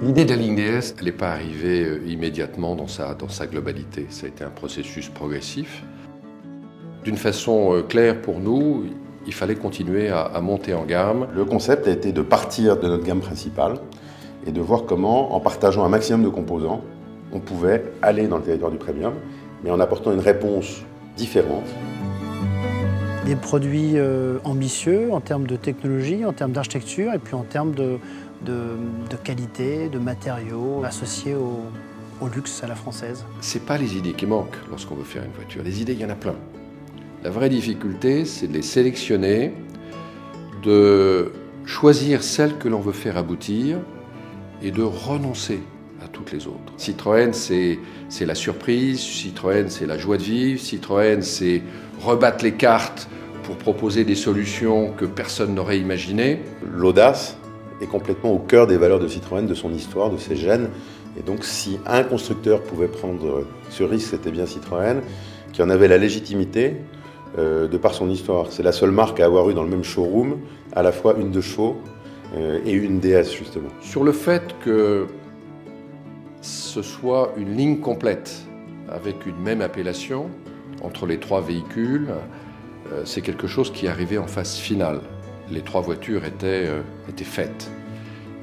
L'idée de la ligne DS, elle n'est pas arrivée immédiatement dans sa globalité. Ça a été un processus progressif. D'une façon claire pour nous, il fallait continuer à monter en gamme. Le concept a été de partir de notre gamme principale et de voir comment, en partageant un maximum de composants, on pouvait aller dans le territoire du premium, mais en apportant une réponse différente. Des produits ambitieux en termes de technologie, en termes d'architecture et puis en termes de qualité, de matériaux associés au luxe à la française. Ce n'est pas les idées qui manquent lorsqu'on veut faire une voiture. Les idées, il y en a plein. La vraie difficulté, c'est de les sélectionner, de choisir celles que l'on veut faire aboutir et de renoncer à toutes les autres. Citroën, c'est la surprise, Citroën, c'est la joie de vivre, Citroën, c'est rebattre les cartes pour proposer des solutions que personne n'aurait imaginées. L'audace est complètement au cœur des valeurs de Citroën, de son histoire, de ses gènes. Et donc, si un constructeur pouvait prendre ce risque, c'était bien Citroën, qui en avait la légitimité de par son histoire. C'est la seule marque à avoir eu dans le même showroom à la fois une 2 chevaux et une DS, justement. Sur le fait que ce soit une ligne complète avec une même appellation entre les 3 véhicules, c'est quelque chose qui arrivait en phase finale. Les 3 voitures étaient faites.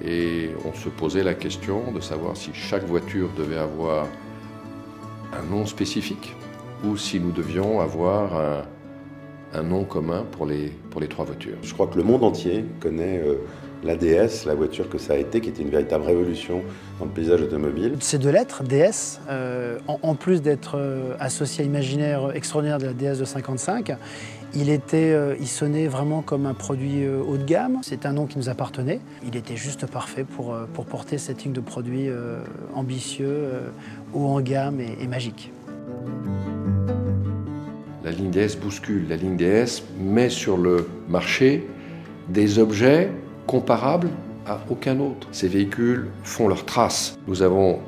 Et on se posait la question de savoir si chaque voiture devait avoir un nom spécifique ou si nous devions avoir un nom commun pour les 3 voitures. Je crois que le monde entier connaît la DS, la voiture que ça a été, qui était une véritable révolution dans le paysage automobile. Ces 2 lettres, DS, en plus d'être associé à l'imaginaire extraordinaire de la DS de 55, il sonnait vraiment comme un produit haut de gamme. C'est un nom qui nous appartenait. Il était juste parfait pour porter cette ligne de produits ambitieux, haut en gamme et magique. La ligne DS bouscule. La ligne DS met sur le marché des objets comparables à aucun autre. Ces véhicules font leurs traces. Nous avons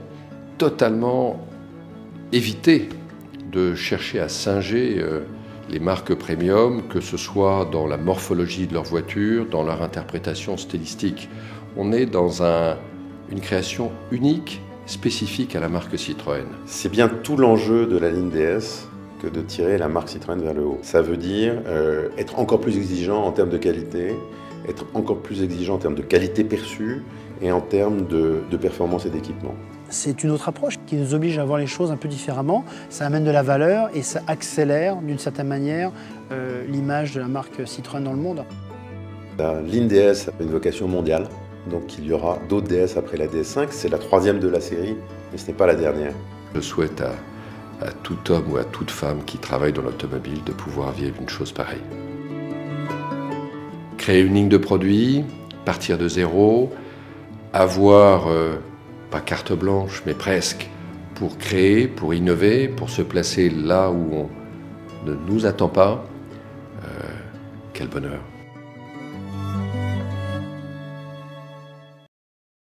totalement évité de chercher à singer les marques premium, que ce soit dans la morphologie de leur voiture, dans leur interprétation stylistique. On est dans une création unique, spécifique à la marque Citroën. C'est bien tout l'enjeu de la ligne DS que de tirer la marque Citroën vers le haut. Ça veut dire être encore plus exigeant en termes de qualité, être encore plus exigeant en termes de qualité perçue et en termes de performance et d'équipement. C'est une autre approche qui nous oblige à voir les choses un peu différemment. Ça amène de la valeur et ça accélère d'une certaine manière l'image de la marque Citroën dans le monde. La ligne DS a une vocation mondiale, donc il y aura d'autres DS après la DS5. C'est la 3e de la série, mais ce n'est pas la dernière. Je souhaite à tout homme ou à toute femme qui travaille dans l'automobile de pouvoir vivre une chose pareille. Créer une ligne de produits, partir de zéro, avoir, pas carte blanche, mais presque, pour créer, pour innover, pour se placer là où on ne nous attend pas. Quel bonheur!